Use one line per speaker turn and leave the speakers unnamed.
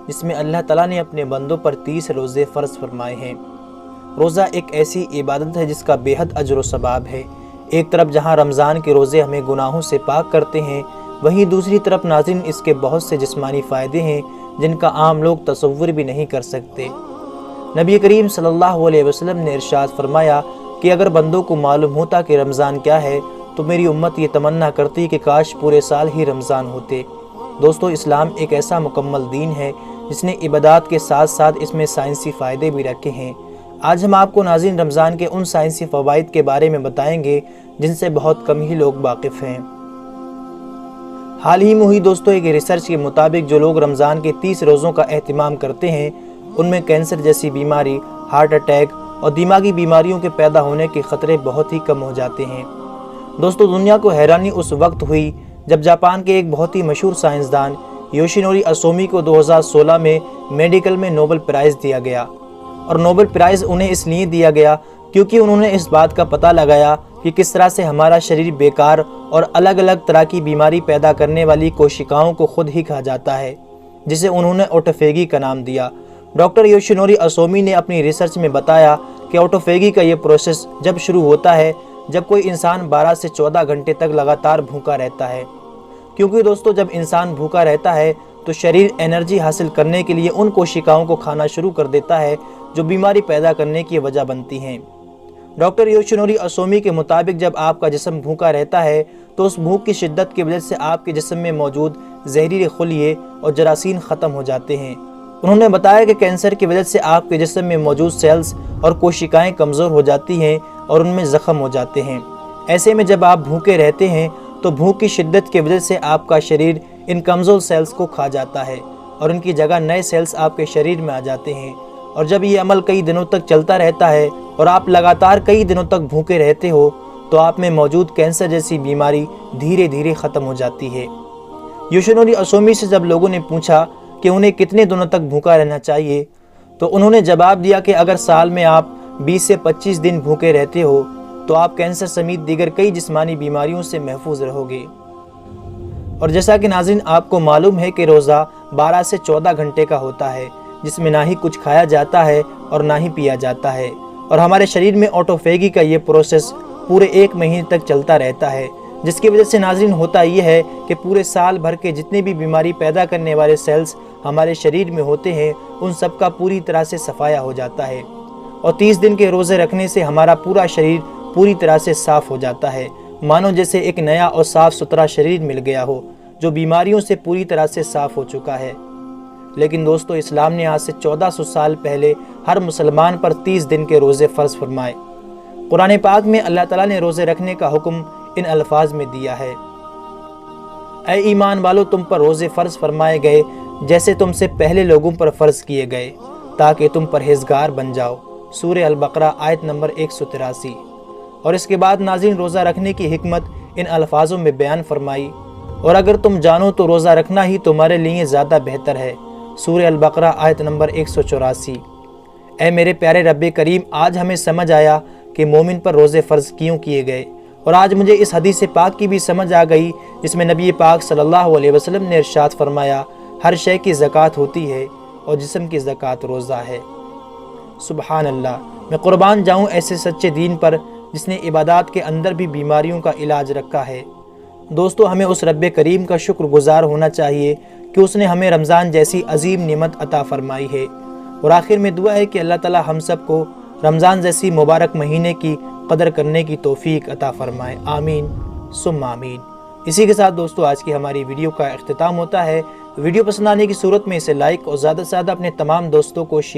جس میں اللہ تعالیٰ نے اپنے بندوں پر 30 روزے فرض فرمائے ہیں۔ روزہ ایک ایسی عبادت ہے جس کا بے حد اجر و ثواب ہے۔ ایک طرف جہاں رمضان کے روزے ہمیں گناہوں سے پاک کرتے ہیں، وہیں دوسری طرف ناظرین اس کے بہت سے جسمانی فائدے ہیں جن کا عام لوگ تصور بھی نہیں کر سکتے۔ نبی کریم صلی اللہ علیہ وسلم نے ارشاد فرمایا کہ اگر بندوں کو معلوم ہوتا کہ رمضان کیا ہے تو میری امت یہ تمنا کرتی کہ کاش پورے سال ہی رمضان ہوتے۔ دوستو، اسلام ایک ایسا مکمل دین ہے جس نے عبادات کے ساتھ ساتھ اس میں سائنسی فائدے بھی رکھے ہیں۔ آج ہم آپ کو ناظرین رمضان کے ان سائنسی فوائد کے بارے میں بتائیں گے جن سے بہت کم ہی لوگ واقف ہیں۔ حال ہی میں ہوئی دوستو ایک ریسرچ کے مطابق جو لوگ رمضان کے 30 روزوں کا اہتمام کرتے ہیں ان میں کینسر جیسی بیماری، ہارٹ اٹیک اور دماغی بیماریوں کے پیدا ہونے کے خطرے بہت ہی کم ہو جاتے ہیں۔ دوستو، دنیا کو حیرانی اس وقت ہوئی جب جاپان کے ایک بہت ہی مشہور سائنسدان یوشینوری اسومی کو 2016 میں میڈیکل میں نوبل پرائز دیا گیا، اور نوبل پرائز انہیں اس لیے دیا گیا کیونکہ انہوں نے اس بات کا پتہ لگایا کہ کس طرح سے ہمارا شریر بیکار اور الگ الگ طرح کی بیماری پیدا کرنے والی کوشکاؤں کو خود ہی کھا جاتا ہے، جسے انہوں نے آٹوفیگی کا نام دیا۔ ڈاکٹر یوشینوری اسومی نے اپنی ریسرچ میں بتایا کہ آٹوفیگی کا یہ پروسیس جب شروع ہوتا ہے جب کوئی انسان 12 سے 14 گھنٹے تک لگاتار بھوکا رہتا ہے، کیونکہ دوستو جب انسان بھوکا رہتا ہے تو شریر انرجی حاصل کرنے کے لیے ان کوشکاؤں کو کھانا شروع کر دیتا ہے جو بیماری پیدا کرنے کی وجہ بنتی ہیں۔ ڈاکٹر یوشینوری اسومی کے مطابق جب آپ کا جسم بھوکا رہتا ہے تو اس بھوک کی شدت کی وجہ سے آپ کے جسم میں موجود زہریلے خلیے اور جراثیم ختم ہو جاتے ہیں۔ انہوں نے بتایا کہ کینسر کی وجہ سے آپ کے جسم میں موجود سیلز اور کوشکائیں کمزور ہو جاتی ہیں اور ان میں زخم ہو جاتے ہیں۔ ایسے میں جب آپ بھوکے رہتے ہیں تو بھوک کی شدت کی وجہ سے آپ کا شریر ان کمزور سیلز کو کھا جاتا ہے اور ان کی جگہ نئے سیلز آپ کے شریر میں آ جاتے ہیں، اور جب یہ عمل کئی دنوں تک چلتا رہتا ہے اور آپ لگاتار کئی دنوں تک بھوکے رہتے ہو تو آپ میں موجود کینسر جیسی بیماری دھیرے دھیرے ختم ہو جاتی ہے۔ یوشینوری اسومی سے جب لوگوں نے پوچھا کہ انہیں کتنے دنوں تک بھوکا رہنا چاہیے تو انہوں نے جواب دیا کہ اگر سال میں آپ 20 سے 25 دن بھوکے رہتے ہو تو آپ کینسر سمیت دیگر کئی جسمانی بیماریوں سے محفوظ رہو گے۔ اور جیسا کہ ناظرین آپ کو معلوم ہے کہ روزہ 12 سے 14 گھنٹے کا ہوتا ہے جس میں نہ ہی کچھ کھایا جاتا ہے اور نہ ہی پیا جاتا ہے، اور ہمارے شریر میں آٹوفیگی کا یہ پروسیس پورے 1 مہینے تک چلتا رہتا ہے، جس کی وجہ سے ناظرین ہوتا یہ ہے کہ پورے سال بھر کے جتنے بھی بیماری پیدا کرنے والے سیلز ہمارے شریر میں ہوتے ہیں ان سب کا پوری طرح سے صفایا ہو جاتا ہے، اور 30 دن کے روزے رکھنے سے ہمارا پورا شریر پوری طرح سے صاف ہو جاتا ہے، مانو جیسے ایک نیا اور صاف ستھرا شریر مل گیا ہو جو بیماریوں سے پوری طرح سے صاف ہو چکا ہے۔ لیکن دوستو، اسلام نے آج سے 1400 سال پہلے ہر مسلمان پر 30 دن کے روزے فرض فرمائے۔ قرآن پاک میں اللہ تعالیٰ نے روزے رکھنے کا حکم ان الفاظ میں دیا ہے: اے ایمان والو، تم پر روزے فرض فرمائے گئے جیسے تم سے پہلے لوگوں پر فرض کیے گئے تاکہ تم پرہیزگار بن جاؤ۔ سورہ البقرہ آیت نمبر 183۔ اور اس کے بعد ناظرین روزہ رکھنے کی حکمت ان الفاظوں میں بیان فرمائی: اور اگر تم جانو تو روزہ رکھنا ہی تمہارے لیے زیادہ بہتر ہے۔ سورہ البقرہ آیت نمبر 184۔ اے میرے پیارے رب کریم، آج ہمیں سمجھ آیا کہ مومن پر روزے فرض کیوں کیے گئے، اور آج مجھے اس حدیث پاک کی بھی سمجھ آ گئی جس میں نبی پاک صلی اللہ علیہ وسلم نے ارشاد فرمایا: ہر شے کی زکوٰۃ ہوتی ہے اور جسم کی زکوٰۃ روزہ ہے۔ سبحان اللہ، میں قربان جاؤں ایسے سچے دین پر جس نے عبادات کے اندر بھی بیماریوں کا علاج رکھا ہے۔ دوستو، ہمیں اس رب کریم کا شکر گزار ہونا چاہیے کہ اس نے ہمیں رمضان جیسی عظیم نعمت عطا فرمائی ہے، اور آخر میں دعا ہے کہ اللہ تعالی ہم سب کو رمضان جیسی مبارک مہینے کی قدر کرنے کی توفیق عطا فرمائے۔ آمین ثم آمین۔ اسی کے ساتھ دوستو آج کی ہماری ویڈیو کا اختتام ہوتا ہے۔ ویڈیو پسند آنے کی صورت میں اسے لائک اور زیادہ سے زیادہ اپنے تمام دوستوں کو شیئر